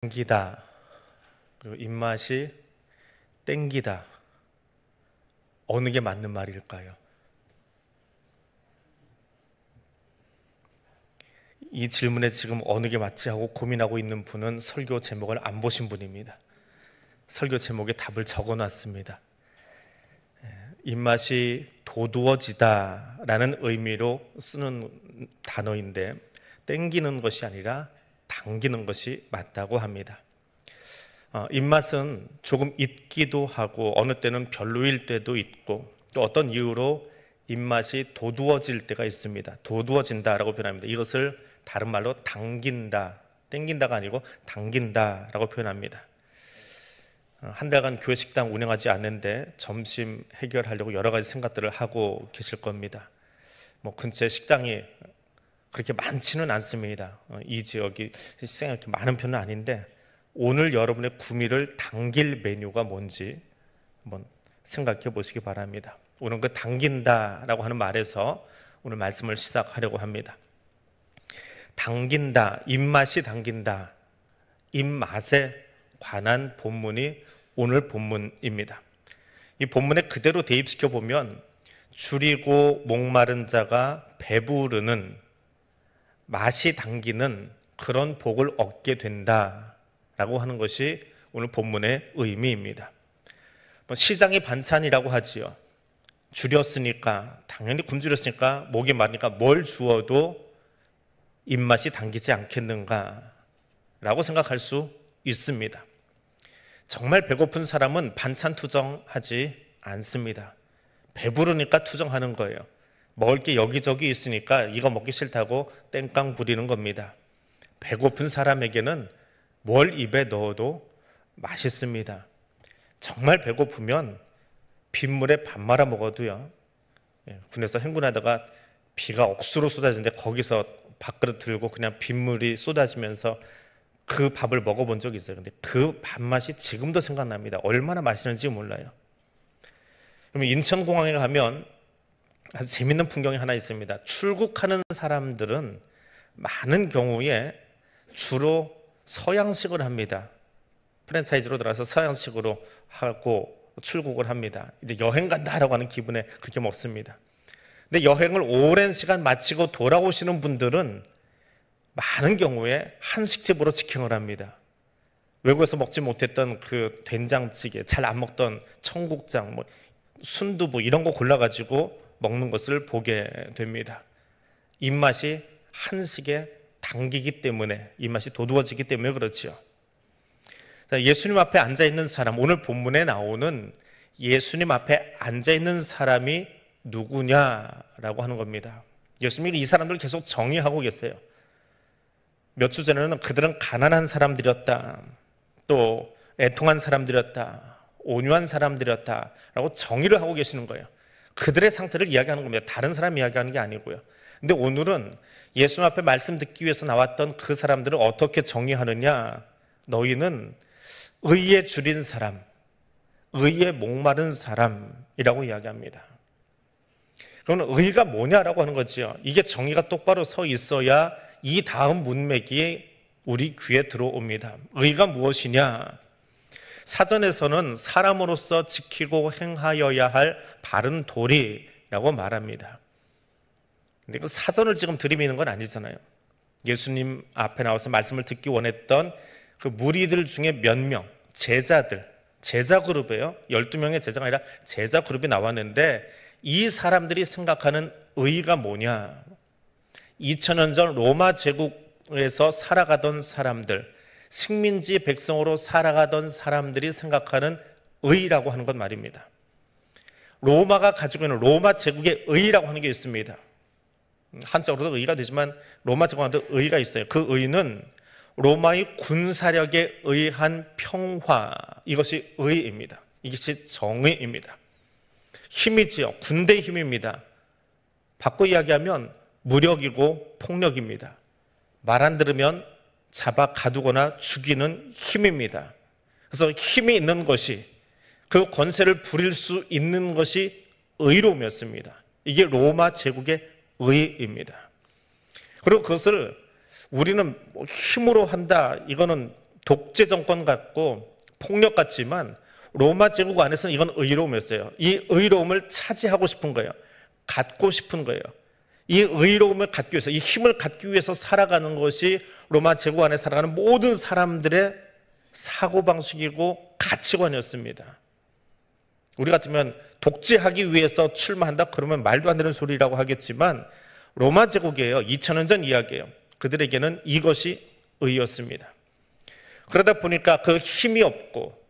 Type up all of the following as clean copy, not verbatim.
당기다, 그리고 입맛이 땡기다. 어느 게 맞는 말일까요? 이 질문에 지금 어느 게 맞지 하고 고민하고 있는 분은 설교 제목을 안 보신 분입니다. 설교 제목에 답을 적어놨습니다. 입맛이 도두어지다 라는 의미로 쓰는 단어인데 땡기는 것이 아니라 당기는 것이 맞다고 합니다. 입맛은 조금 있기도 하고 어느 때는 별로일 때도 있고 또 어떤 이유로 입맛이 도두어질 때가 있습니다. 도두어진다라고 표현합니다. 이것을 다른 말로 당긴다, 땡긴다가 아니고 당긴다라고 표현합니다. 한 달간 교회 식당 운영하지 않는데 점심 해결하려고 여러 가지 생각들을 하고 계실 겁니다. 근처에 식당이 그렇게 많지는 않습니다. 이 지역이 식당이 그렇게 많은 편은 아닌데 오늘 여러분의 구미를 당길 메뉴가 뭔지 한번 생각해 보시기 바랍니다. 오늘 그 당긴다라고 하는 말에서 오늘 말씀을 시작하려고 합니다. 당긴다, 입맛이 당긴다, 입맛에 관한 본문이 오늘 본문입니다. 이 본문에 그대로 대입시켜 보면 줄이고 목마른 자가 배부르는, 맛이 당기는 그런 복을 얻게 된다라고 하는 것이 오늘 본문의 의미입니다. 시장의 반찬이라고 하지요. 줄였으니까, 당연히 굶주렸으니까, 목이 마르니까 뭘 주어도 입맛이 당기지 않겠는가 라고 생각할 수 있습니다. 정말 배고픈 사람은 반찬 투정하지 않습니다. 배부르니까 투정하는 거예요. 먹을 게 여기저기 있으니까 이거 먹기 싫다고 땡깡 부리는 겁니다. 배고픈 사람에게는 뭘 입에 넣어도 맛있습니다. 정말 배고프면 빗물에 밥 말아 먹어도요. 군에서 행군하다가 비가 억수로 쏟아지는데 거기서 밥그릇 들고 그냥 빗물이 쏟아지면서 그 밥을 먹어본 적이 있어요. 근데 그 밥맛이 지금도 생각납니다. 얼마나 맛있는지 몰라요. 그러면 인천공항에 가면 아주 재밌는 풍경이 하나 있습니다. 출국하는 사람들은 많은 경우에 주로 서양식을 합니다. 프랜차이즈로 들어가서 서양식으로 하고 출국을 합니다. 이제 여행 간다라고 하는 기분에 그렇게 먹습니다. 근데 여행을 오랜 시간 마치고 돌아오시는 분들은 많은 경우에 한식집으로 직행을 합니다. 외국에서 먹지 못했던 그 된장찌개, 잘 안 먹던 청국장, 순두부 이런 거 골라가지고 먹는 것을 보게 됩니다. 입맛이 한식에 당기기 때문에, 입맛이 도두어지기 때문에 그렇죠. 예수님 앞에 앉아있는 사람, 오늘 본문에 나오는 예수님 앞에 앉아있는 사람이 누구냐라고 하는 겁니다. 예수님이 이 사람들을 계속 정의하고 계세요. 몇 주 전에는 그들은 가난한 사람들이었다, 또 애통한 사람들이었다, 온유한 사람들이었다 라고 정의를 하고 계시는 거예요. 그들의 상태를 이야기하는 겁니다. 다른 사람 이야기하는 게 아니고요. 근데 오늘은 예수님 앞에 말씀 듣기 위해서 나왔던 그 사람들을 어떻게 정의하느냐, 너희는 의에 줄인 사람, 의에 목마른 사람이라고 이야기합니다. 그러면 의가 뭐냐라고 하는 거죠. 이게 정의가 똑바로 서 있어야 이 다음 문맥이 우리 귀에 들어옵니다. 의가 무엇이냐? 사전에서는 사람으로서 지키고 행하여야 할 바른 도리라고 말합니다. 근데 그 사전을 지금 들이미는 건 아니잖아요. 예수님 앞에 나와서 말씀을 듣기 원했던 그 무리들 중에 몇 명, 제자들, 제자 그룹이에요. 12명의 제자가 아니라 제자 그룹이 나왔는데 이 사람들이 생각하는 의가 뭐냐? 2000년 전 로마 제국에서 살아가던 사람들, 식민지 백성으로 살아가던 사람들이 생각하는 의라고 하는 것 말입니다. 로마가 가지고 있는 로마 제국의 의라고 하는 게 있습니다. 한자어로도 의가 되지만 로마 제국한테도 의가 있어요. 그 의는 로마의 군사력에 의한 평화, 이것이 의입니다. 이것이 정의입니다. 힘이지요. 군대의 힘입니다. 바꿔 이야기하면 무력이고 폭력입니다. 말 안 들으면 잡아 가두거나 죽이는 힘입니다. 그래서 힘이 있는 것이, 그 권세를 부릴 수 있는 것이 의로움이었습니다. 이게 로마 제국의 의입니다. 그리고 그것을 우리는 힘으로 한다, 이거는 독재 정권 같고 폭력 같지만 로마 제국 안에서는 이건 의로움이었어요. 이 의로움을 차지하고 싶은 거예요. 갖고 싶은 거예요. 이 의로움을 갖기 위해서, 이 힘을 갖기 위해서 살아가는 것이 로마 제국 안에 살아가는 모든 사람들의 사고방식이고 가치관이었습니다. 우리 같으면 독재하기 위해서 출마한다? 그러면 말도 안 되는 소리라고 하겠지만 로마 제국이에요. 2000년 전 이야기예요. 그들에게는 이것이 의였습니다. 그러다 보니까 그 힘이 없고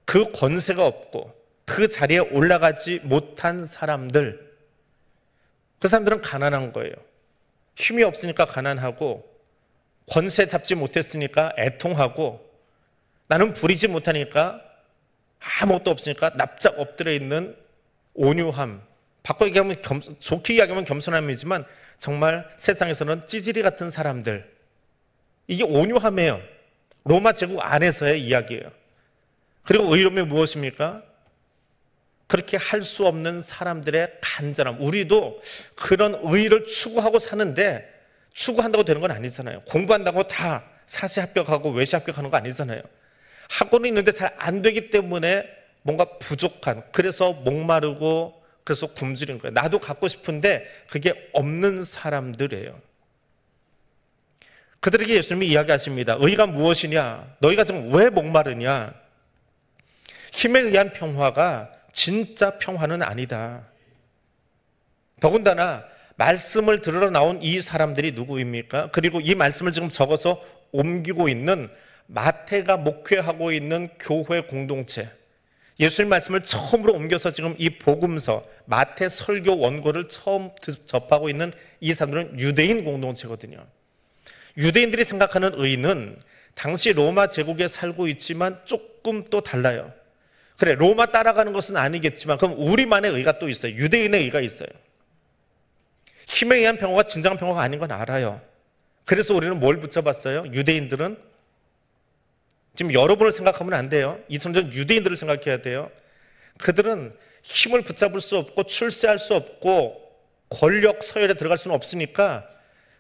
그 권세가 없고 그 자리에 올라가지 못한 사람들, 그 사람들은 가난한 거예요. 힘이 없으니까 가난하고 권세 잡지 못했으니까 애통하고 나는 부리지 못하니까 아무것도 없으니까 납작 엎드려 있는 온유함, 바꿔 얘기하면 좋게 이야기하면 겸손함이지만 정말 세상에서는 찌질이 같은 사람들, 이게 온유함이에요. 로마 제국 안에서의 이야기예요. 그리고 의로움이 무엇입니까? 그렇게 할 수 없는 사람들의 간절함. 우리도 그런 의를 추구하고 사는데 추구한다고 되는 건 아니잖아요. 공부한다고 다 사시 합격하고 외시 합격하는 거 아니잖아요. 학원이 있는데 잘 안 되기 때문에 뭔가 부족한, 그래서 목마르고 그래서 굶주린 거예요. 나도 갖고 싶은데 그게 없는 사람들이에요. 그들에게 예수님이 이야기하십니다. 의가 무엇이냐? 너희가 지금 왜 목마르냐? 힘에 의한 평화가 진짜 평화는 아니다. 더군다나 말씀을 들으러 나온 이 사람들이 누구입니까? 그리고 이 말씀을 지금 적어서 옮기고 있는 마태가 목회하고 있는 교회 공동체, 예수님 말씀을 처음으로 옮겨서 지금 이 복음서 마태 설교 원고를 처음 접하고 있는 이 사람들은 유대인 공동체거든요. 유대인들이 생각하는 의는 당시 로마 제국에 살고 있지만 조금 또 달라요. 그래, 로마 따라가는 것은 아니겠지만 그럼 우리만의 의가 또 있어요. 유대인의 의가 있어요. 힘에 의한 평화가 진정한 평화가 아닌 건 알아요. 그래서 우리는 뭘 붙잡았어요? 유대인들은 지금 여러분을 생각하면 안 돼요. 2000년 유대인들을 생각해야 돼요. 그들은 힘을 붙잡을 수 없고 출세할 수 없고 권력 서열에 들어갈 수는 없으니까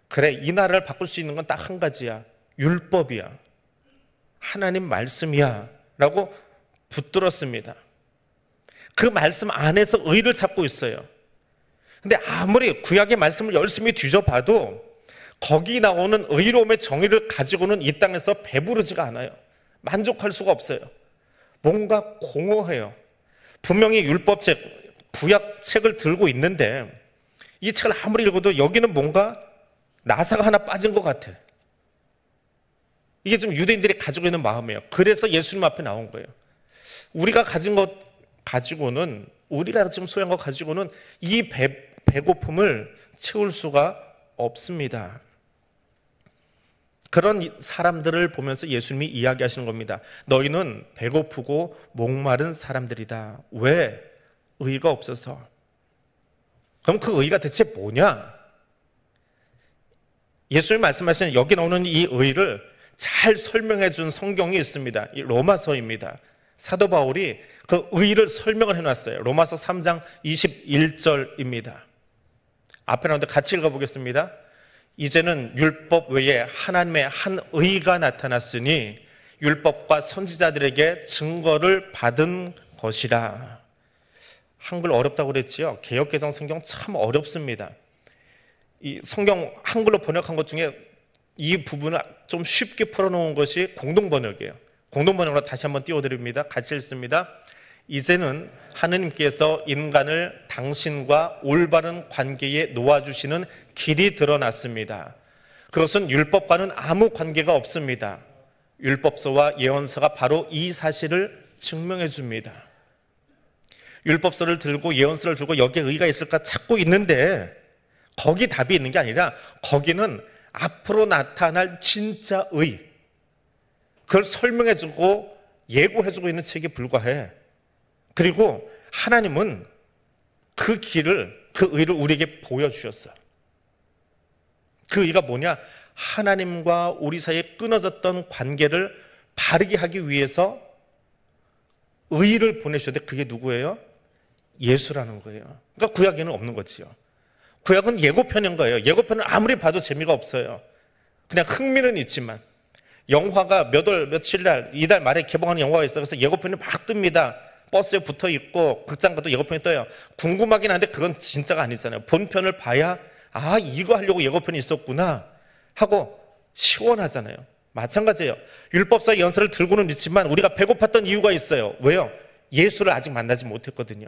그래, 이 나라를 바꿀 수 있는 건 딱 한 가지야. 율법이야. 하나님 말씀이야 라고 붙들었습니다. 그 말씀 안에서 의를 찾고 있어요. 근데 아무리 구약의 말씀을 열심히 뒤져봐도 거기 나오는 의로움의 정의를 가지고는 이 땅에서 배부르지가 않아요. 만족할 수가 없어요. 뭔가 공허해요. 분명히 율법책, 구약책을 들고 있는데 이 책을 아무리 읽어도 여기는 뭔가 나사가 하나 빠진 것 같아. 이게 지금 유대인들이 가지고 있는 마음이에요. 그래서 예수님 앞에 나온 거예요. 우리가 가진 것 가지고는, 우리가 지금 소유한 것 가지고는 이 배고픔을 채울 수가 없습니다. 그런 사람들을 보면서 예수님이 이야기하시는 겁니다. 너희는 배고프고 목마른 사람들이다. 왜? 의가 없어서. 그럼 그 의가 대체 뭐냐? 예수님 말씀하시는 여기 나오는 이 의를 잘 설명해 준 성경이 있습니다. 이 로마서입니다. 사도 바울이 그 의를 설명을 해놨어요. 로마서 3장 21절입니다. 앞에 나오는데 같이 읽어보겠습니다. 이제는 율법 외에 하나님의 한 의가 나타났으니 율법과 선지자들에게 증거를 받은 것이라. 한글 어렵다고 그랬지요. 개역개정 성경 참 어렵습니다. 이 성경 한글로 번역한 것 중에 이 부분을 좀 쉽게 풀어놓은 것이 공동번역이에요. 공동번역으로 다시 한번 띄워드립니다. 같이 읽습니다. 이제는 하느님께서 인간을 당신과 올바른 관계에 놓아주시는 길이 드러났습니다. 그것은 율법과는 아무 관계가 없습니다. 율법서와 예언서가 바로 이 사실을 증명해 줍니다. 율법서를 들고 예언서를 들고 여기에 의가 있을까 찾고 있는데 거기 답이 있는 게 아니라 거기는 앞으로 나타날 진짜 의, 그걸 설명해 주고 예고해 주고 있는 책에 불과해. 그리고 하나님은 그 길을, 그 의를 우리에게 보여주셨어. 그 의가 뭐냐? 하나님과 우리 사이에 끊어졌던 관계를 바르게 하기 위해서 의를 보내주셨는데 그게 누구예요? 예수라는 거예요. 그러니까 구약에는 없는 거지요. 구약은 예고편인 거예요. 예고편은 아무리 봐도 재미가 없어요. 그냥 흥미는 있지만 영화가 몇 월 며칠 날 이달 말에 개봉하는 영화가 있어요. 그래서 예고편이 막 뜹니다. 버스에 붙어 있고 극장 가도 예고편이 떠요. 궁금하긴 한데 그건 진짜가 아니잖아요. 본편을 봐야 아 이거 하려고 예고편이 있었구나 하고 시원하잖아요. 마찬가지예요. 율법사의 연설을 들고는 있지만 우리가 배고팠던 이유가 있어요. 왜요? 예수를 아직 만나지 못했거든요.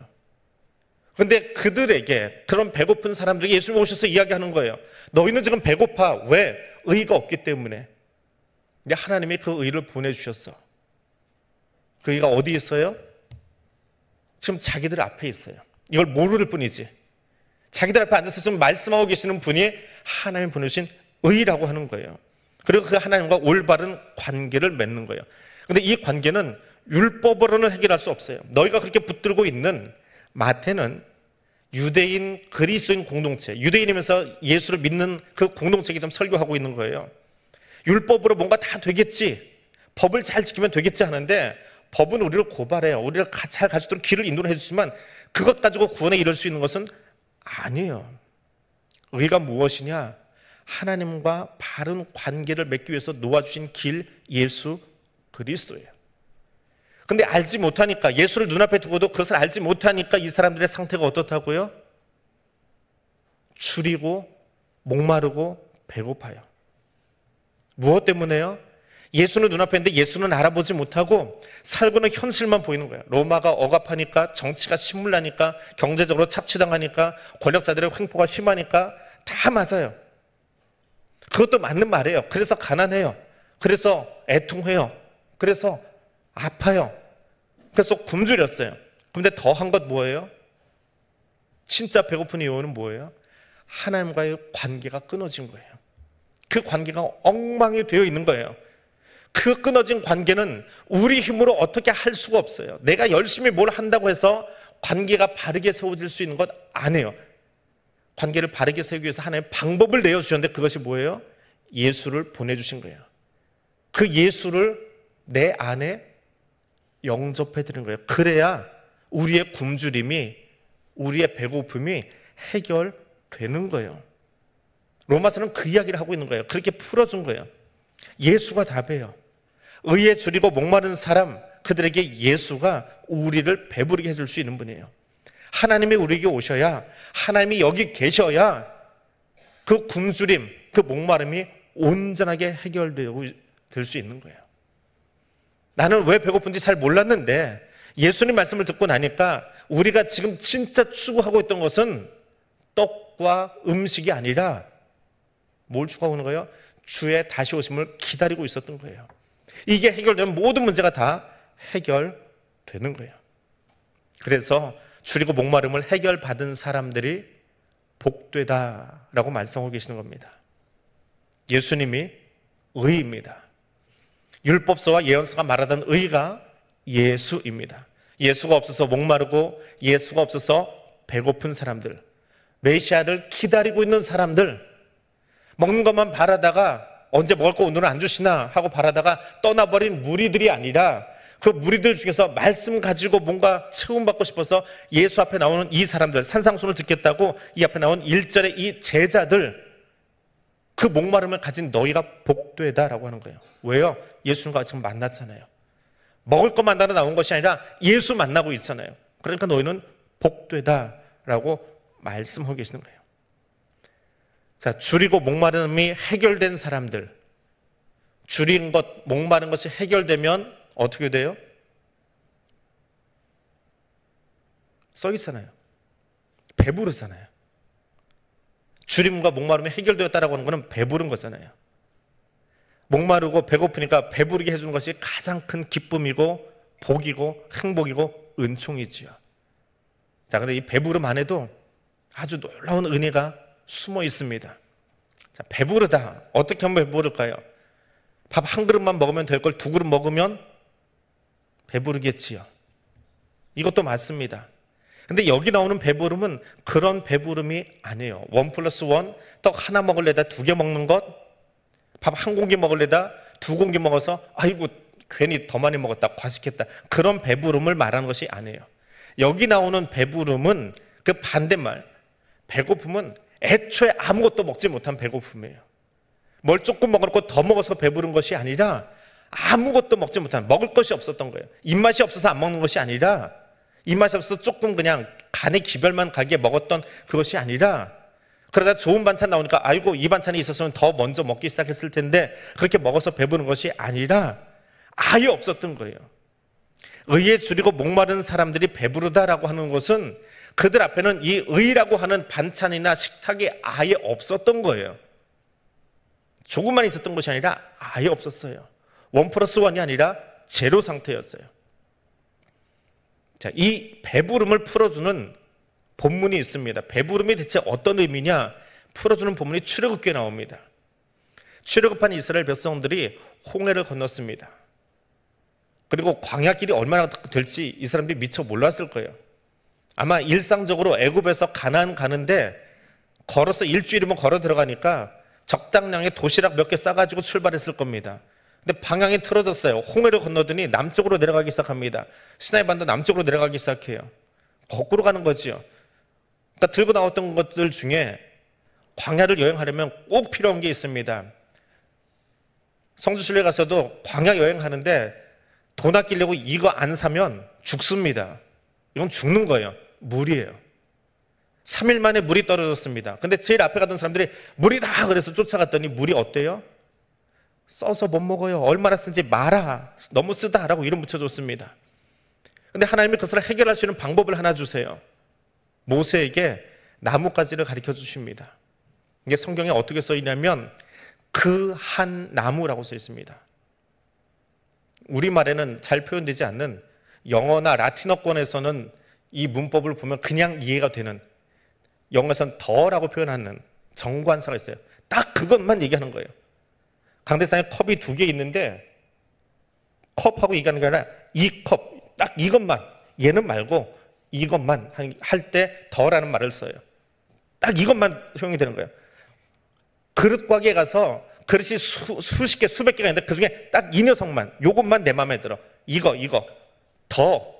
그런데 그들에게, 그런 배고픈 사람들에게 예수님이 오셔서 이야기하는 거예요. 너희는 지금 배고파. 왜? 의가 없기 때문에. 근데 하나님이 그 의를 보내주셨어. 그 의가 어디 있어요? 지금 자기들 앞에 있어요. 이걸 모를 뿐이지. 자기들 앞에 앉아서 지금 말씀하고 계시는 분이 하나님 보내주신 의라고 하는 거예요. 그리고 그 하나님과 올바른 관계를 맺는 거예요. 그런데 이 관계는 율법으로는 해결할 수 없어요. 너희가 그렇게 붙들고 있는 마태는 유대인 그리스도인 공동체, 유대인이면서 예수를 믿는 그 공동체에 좀 설교하고 있는 거예요. 율법으로 뭔가 다 되겠지, 법을 잘 지키면 되겠지 하는데 법은 우리를 고발해요. 우리를 잘 갈 수 있도록 길을 인도해 주지만 그것 가지고 구원에 이를 수 있는 것은 아니에요. 의가 무엇이냐? 하나님과 바른 관계를 맺기 위해서 놓아주신 길 예수 그리스도예요. 근데 알지 못하니까, 예수를 눈앞에 두고도 그것을 알지 못하니까 이 사람들의 상태가 어떻다고요? 줄이고 목마르고 배고파요. 무엇 때문에요? 예수는 눈앞에 있는데 예수는 알아보지 못하고 살고는 현실만 보이는 거예요. 로마가 억압하니까, 정치가 신물나니까, 경제적으로 착취당하니까, 권력자들의 횡포가 심하니까 다 맞아요. 그것도 맞는 말이에요. 그래서 가난해요. 그래서 애통해요. 그래서 아파요. 그래서 굶주렸어요. 그런데 더한 것 뭐예요? 진짜 배고픈 이유는 뭐예요? 하나님과의 관계가 끊어진 거예요. 그 관계가 엉망이 되어 있는 거예요. 그 끊어진 관계는 우리 힘으로 어떻게 할 수가 없어요. 내가 열심히 뭘 한다고 해서 관계가 바르게 세워질 수 있는 것 아니에요. 관계를 바르게 세우기 위해서 하나님 방법을 내어주셨는데 그것이 뭐예요? 예수를 보내주신 거예요. 그 예수를 내 안에 영접해드리는 거예요. 그래야 우리의 굶주림이, 우리의 배고픔이 해결되는 거예요. 로마서는 그 이야기를 하고 있는 거예요. 그렇게 풀어준 거예요. 예수가 답이에요. 의에 줄이고 목마른 사람, 그들에게 예수가 우리를 배부르게 해줄 수 있는 분이에요. 하나님이 우리에게 오셔야, 하나님이 여기 계셔야 그 굶주림, 그 목마름이 온전하게 해결되고 될 수 있는 거예요. 나는 왜 배고픈지 잘 몰랐는데 예수님 말씀을 듣고 나니까 우리가 지금 진짜 추구하고 있던 것은 떡과 음식이 아니라 뭘 추구하는 거예요? 주의 다시 오심을 기다리고 있었던 거예요. 이게 해결되면 모든 문제가 다 해결되는 거예요. 그래서 줄이고 목마름을 해결받은 사람들이 복되다라고 말씀하고 계시는 겁니다. 예수님이 의입니다. 율법서와 예언서가 말하던 의가 예수입니다. 예수가 없어서 목마르고 예수가 없어서 배고픈 사람들, 메시아를 기다리고 있는 사람들, 먹는 것만 바라다가 언제 먹을 거 오늘은 안 주시나 하고 바라다가 떠나버린 무리들이 아니라 그 무리들 중에서 말씀 가지고 뭔가 체험받고 싶어서 예수 앞에 나오는 이 사람들, 산상수훈을 듣겠다고 이 앞에 나온 1절의 이 제자들, 그 목마름을 가진 너희가 복되다라고 하는 거예요. 왜요? 예수님과 지금 만났잖아요. 먹을 것 만나러 나온 것이 아니라 예수 만나고 있잖아요. 그러니까 너희는 복되다라고 말씀하고 계시는 거예요. 자, 줄이고 목마름이 해결된 사람들, 줄인 것, 목마른 것이 해결되면 어떻게 돼요? 써 있잖아요. 배부르잖아요. 줄임과 목마름이 해결되었다라고 하는 것은 배부른 거잖아요. 목마르고 배고프니까 배부르게 해주는 것이 가장 큰 기쁨이고 복이고 행복이고 은총이지요. 자, 근데 이 배부름 안에도 아주 놀라운 은혜가 숨어 있습니다. 자, 배부르다. 어떻게 하면 배부를까요? 밥 한 그릇만 먹으면 될 걸 두 그릇 먹으면 배부르겠지요. 이것도 맞습니다. 근데 여기 나오는 배부름은 그런 배부름이 아니에요. 1+1, 떡 하나 먹을래다 2개 먹는 것, 밥 한 공기 먹을래다 2공기 먹어서 아이고 괜히 더 많이 먹었다, 과식했다, 그런 배부름을 말하는 것이 아니에요. 여기 나오는 배부름은 그 반대말, 배고픔은 애초에 아무것도 먹지 못한 배고픔이에요. 뭘 조금 먹어놓고 더 먹어서 배부른 것이 아니라 아무것도 먹지 못한, 먹을 것이 없었던 거예요. 입맛이 없어서 안 먹는 것이 아니라, 입맛이 없어서 조금 그냥 간의 기별만 가게 먹었던 그것이 아니라, 그러다 좋은 반찬 나오니까 아이고 이 반찬이 있었으면 더 먼저 먹기 시작했을 텐데 그렇게 먹어서 배부른 것이 아니라 아예 없었던 거예요. 의에 줄이고 목마른 사람들이 배부르다라고 하는 것은 그들 앞에는 이 의라고 하는 반찬이나 식탁이 아예 없었던 거예요. 조금만 있었던 것이 아니라 아예 없었어요. 1+1이 아니라 제로 상태였어요. 자, 이 배부름을 풀어주는 본문이 있습니다. 배부름이 대체 어떤 의미냐? 풀어주는 본문이 출애굽기에 나옵니다. 출애굽한 이스라엘 백성들이 홍해를 건넜습니다. 그리고 광야길이 얼마나 될지 이 사람들이 미처 몰랐을 거예요. 아마 일상적으로 애굽에서 가나안 가는데 걸어서 일주일이면 걸어 들어가니까 적당량의 도시락 몇 개 싸가지고 출발했을 겁니다. 근데 방향이 틀어졌어요. 홍해를 건너더니 남쪽으로 내려가기 시작합니다. 시나이 반도 남쪽으로 내려가기 시작해요. 거꾸로 가는 거지요. 그러니까 들고 나왔던 것들 중에 광야를 여행하려면 꼭 필요한 게 있습니다. 성지순례 가서도 광야 여행하는데 돈 아끼려고 이거 안 사면 죽습니다. 이건 죽는 거예요. 물이에요. 3일 만에 물이 떨어졌습니다. 근데 제일 앞에 가던 사람들이 물이다 그래서 쫓아갔더니 물이 어때요? 써서 못 먹어요. 얼마나 쓴지 마라. 너무 쓰다 라고 이름 붙여줬습니다. 근데 하나님이 그것을 해결할 수 있는 방법을 하나 주세요. 모세에게 나뭇가지를 가르쳐 주십니다. 이게 성경에 어떻게 써 있냐면 그 한 나무라고 써 있습니다. 우리말에는 잘 표현되지 않는, 영어나 라틴어권에서는 이 문법을 보면 그냥 이해가 되는, 영어에서는 더라고 표현하는 정관사가 있어요. 딱 그것만 얘기하는 거예요. 강대상에 컵이 2개 있는데 컵하고 얘기하는 게 아니라 이 컵, 딱 이것만, 얘는 말고 이것만 할 때 더라는 말을 써요. 딱 이것만 효용이 되는 거예요. 그릇 가게에 가서 그릇이 수십 개, 수백 개가 있는데 그 중에 딱 이 녀석만, 요것만 내 마음에 들어. 이거, 더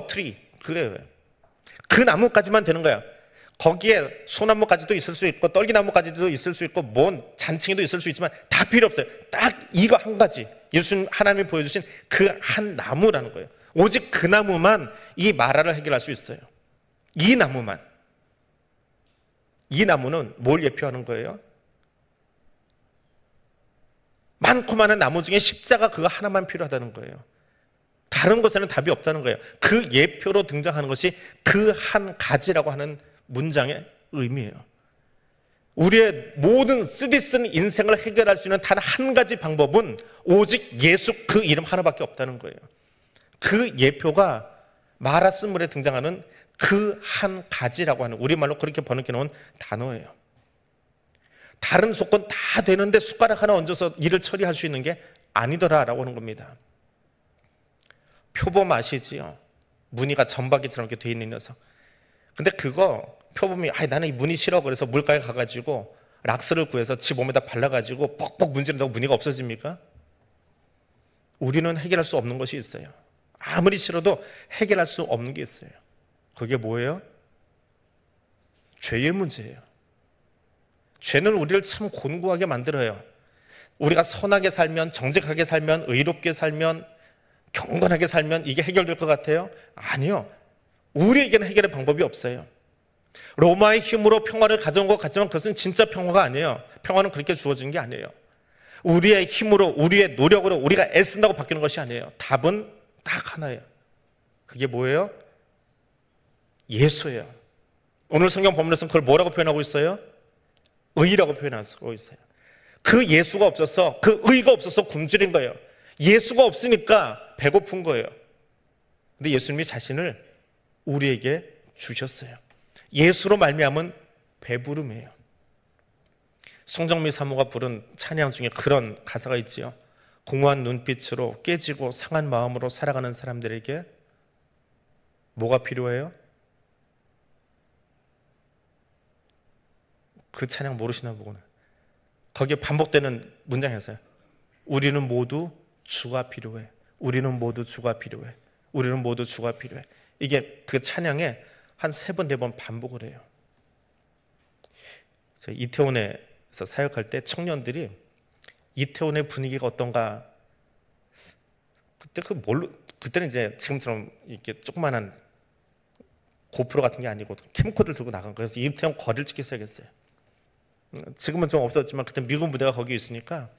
트리. 그래요. 그 나무까지만 되는 거야. 거기에 소나무까지도 있을 수 있고 떨기나무까지도 있을 수 있고 뭔 잔챙이도 있을 수 있지만 다 필요 없어요. 딱 이거 한 가지. 예수님 하나님이 보여주신 그 한 나무라는 거예요. 오직 그 나무만 이 마라를 해결할 수 있어요. 이 나무만. 이 나무는 뭘 예표하는 거예요? 많고 많은 나무 중에 십자가 그거 하나만 필요하다는 거예요. 다른 것에는 답이 없다는 거예요. 그 예표로 등장하는 것이 그 한 가지라고 하는 문장의 의미예요. 우리의 모든 쓰디쓴 인생을 해결할 수 있는 단 한 가지 방법은 오직 예수 그 이름 하나밖에 없다는 거예요. 그 예표가 마라 쓴물에 등장하는 그 한 가지라고 하는, 우리말로 그렇게 번역해 놓은 단어예요. 다른 조건 다 되는데 숟가락 하나 얹어서 일을 처리할 수 있는 게 아니더라라고 하는 겁니다. 표범 아시지요? 무늬가 점박이처럼 이렇게 돼 있는 녀석. 근데 그거 표범이 나는 이 무늬 싫어 그래서 물가에 가가지고 락스를 구해서 지 몸에다 발라가지고 뻑뻑 문지른다고 무늬가 없어집니까? 우리는 해결할 수 없는 것이 있어요. 아무리 싫어도 해결할 수 없는 게 있어요. 그게 뭐예요? 죄의 문제예요. 죄는 우리를 참 곤고하게 만들어요. 우리가 선하게 살면, 정직하게 살면, 의롭게 살면, 경건하게 살면 이게 해결될 것 같아요? 아니요. 우리에게는 해결의 방법이 없어요. 로마의 힘으로 평화를 가져온 것 같지만 그것은 진짜 평화가 아니에요. 평화는 그렇게 주어진 게 아니에요. 우리의 힘으로, 우리의 노력으로 우리가 애쓴다고 바뀌는 것이 아니에요. 답은 딱 하나예요. 그게 뭐예요? 예수예요. 오늘 성경 본문에서는 그걸 뭐라고 표현하고 있어요? 의라고 표현하고 있어요. 그 예수가 없어서, 그 의가 없어서 굶주린 거예요. 예수가 없으니까 배고픈 거예요. 근데 예수님이 자신을 우리에게 주셨어요. 예수로 말미암은 배부름이에요. 송정미 사모가 부른 찬양 중에 그런 가사가 있지요. 공허한 눈빛으로 깨지고 상한 마음으로 살아가는 사람들에게 뭐가 필요해요? 그 찬양 모르시나 보구나. 거기에 반복되는 문장이었어요. 우리는 모두 주가 필요해. 우리는 모두 주가 필요해. 우리는 모두 주가 필요해. 이게 그 찬양에 한 3번, 4번 반복을 해요. 이태원에 사역할 때 청년들이 이태원의 분위기가 어떤가, 그때는 이제 지금처럼 이렇게 조그만한 고프로 같은 게 아니고 캠코더를 들고 나간 거예요. 그래서 이태원 거리를 찍기 시작했어요. 지금은 좀 없었지만 그때 미군 부대가 거기 있으니까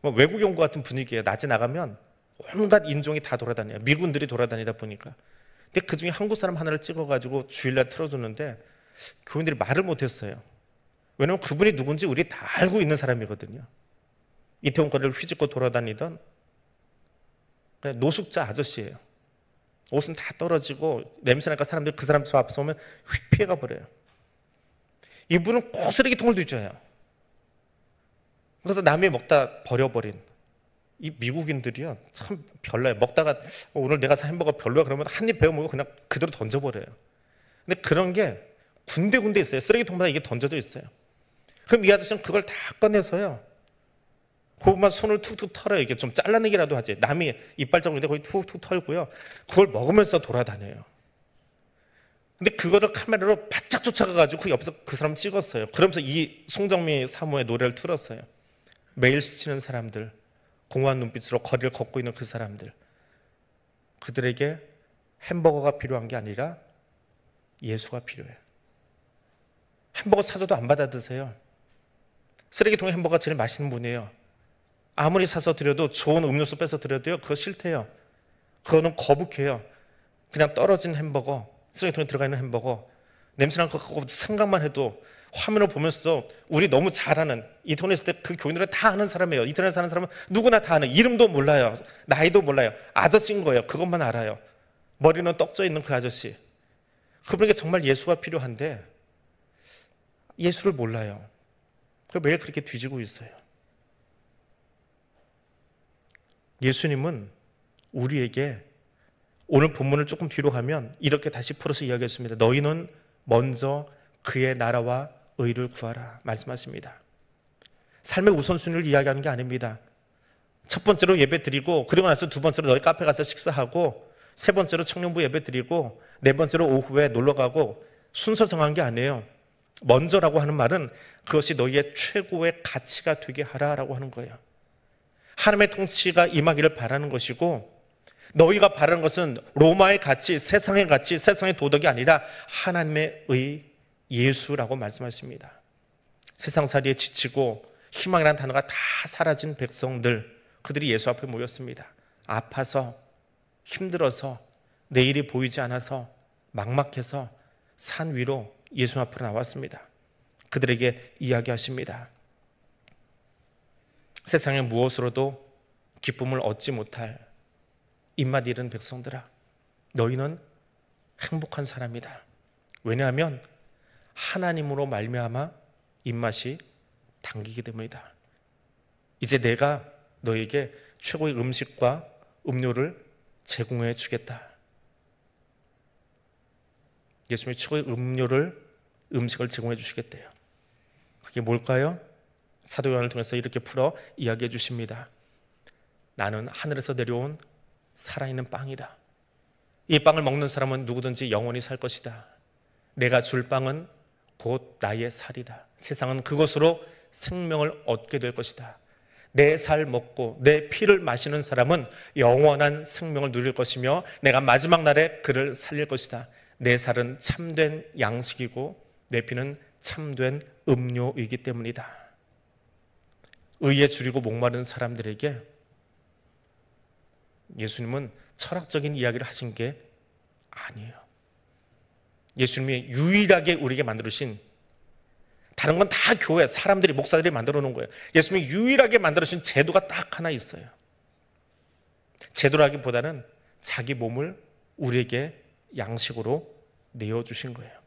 뭐 외국 연구 같은 분위기예요. 낮에 나가면 온갖 인종이 다 돌아다녀요. 미군들이 돌아다니다 보니까. 근데 그중에 한국 사람 하나를 찍어가지고 주일날 틀어줬는데 교인들이 말을 못했어요. 왜냐면 그분이 누군지 우리 다 알고 있는 사람이거든요. 이태원 거리를 휘짓고 돌아다니던 그냥 노숙자 아저씨예요. 옷은 다 떨어지고 냄새나니까 사람들이 그 사람 저 앞서 오면 휙 피해가 버려요. 이분은 꼭 쓰레기통을 뒤져요. 그래서 남이 먹다 버려버린 이 미국인들이요 참 별나요. 먹다가 오늘 내가 산 햄버거 별로야 그러면 한 입 베어 먹고 그냥 그대로 던져버려요. 근데 그런 게 군데군데 있어요. 쓰레기통마다 이게 던져져 있어요. 그럼 이 아저씨는 그걸 다 꺼내서요 그것만 손을 툭툭 털어요. 이게 좀 잘라내기라도 하지. 남이 이빨 자국인데 거의 툭툭 털고요. 그걸 먹으면서 돌아다녀요. 근데 그거를 카메라로 바짝 쫓아가가지고 그 옆에서 그 사람 찍었어요. 그러면서 이 송정미 사모의 노래를 틀었어요. 매일 스치는 사람들, 공허한 눈빛으로 거리를 걷고 있는 그 사람들, 그들에게 햄버거가 필요한 게 아니라 예수가 필요해요. 햄버거 사줘도 안 받아 드세요. 쓰레기통에 햄버거가 제일 맛있는 분이에요. 아무리 사서 드려도 좋은 음료수 빼서 드려도요 그거 싫대요. 그거는 거북해요. 그냥 떨어진 햄버거, 쓰레기통에 들어가 있는 햄버거, 냄새나는 거 그거 생각만 해도 화면을 보면서도 우리 너무 잘 아는, 이태원에 있을 때 그 교인들은 다 아는 사람이에요. 이태원에 사는 사람은 누구나 다 아는, 이름도 몰라요, 나이도 몰라요, 아저씨인 거예요. 그것만 알아요. 머리는 떡져 있는 그 아저씨, 그분에게 정말 예수가 필요한데 예수를 몰라요. 그래서 매일 그렇게 뒤지고 있어요. 예수님은 우리에게 오늘 본문을 조금 뒤로 가면 이렇게 다시 풀어서 이야기했습니다. 너희는 먼저 그의 나라와 의를 구하라 말씀하십니다. 삶의 우선순위를 이야기하는 게 아닙니다. 첫 번째로 예배 드리고, 그리고 나서 두 번째로 너희 카페 가서 식사하고, 세 번째로 청년부 예배 드리고, 네 번째로 오후에 놀러 가고, 순서 정한 게 아니에요. 먼저라고 하는 말은 그것이 너희의 최고의 가치가 되게 하라라고 하는 거예요. 하나님의 통치가 임하기를 바라는 것이고, 너희가 바라는 것은 로마의 가치, 세상의 가치, 세상의 도덕이 아니라 하나님의 의, 예수라고 말씀하십니다. 세상살이에 지치고 희망이라는 단어가 다 사라진 백성들, 그들이 예수 앞에 모였습니다. 아파서, 힘들어서, 내일이 보이지 않아서, 막막해서 산 위로 예수 앞으로 나왔습니다. 그들에게 이야기하십니다. 세상의 무엇으로도 기쁨을 얻지 못할 입맛 잃은 백성들아, 너희는 행복한 사람이다. 왜냐하면 하나님으로 말미암아 입맛이 당기기 때문이다. 이제 내가 너에게 최고의 음식과 음료를 제공해 주겠다. 예수님이 최고의 음식을 제공해 주시겠대요. 그게 뭘까요? 사도 요한을 통해서 이렇게 풀어 이야기해 주십니다. 나는 하늘에서 내려온 살아있는 빵이다. 이 빵을 먹는 사람은 누구든지 영원히 살 것이다. 내가 줄 빵은 곧 나의 살이다. 세상은 그것으로 생명을 얻게 될 것이다. 내 살 먹고 내 피를 마시는 사람은 영원한 생명을 누릴 것이며 내가 마지막 날에 그를 살릴 것이다. 내 살은 참된 양식이고 내 피는 참된 음료이기 때문이다. 의에 줄이고 목마른 사람들에게 예수님은 철학적인 이야기를 하신 게 아니에요. 예수님이 유일하게 우리에게 만들으신, 다른 건 다 교회, 사람들이, 목사들이 만들어 놓은 거예요. 예수님이 유일하게 만들어주신 제도가 딱 하나 있어요. 제도라기보다는 자기 몸을 우리에게 양식으로 내어주신 거예요.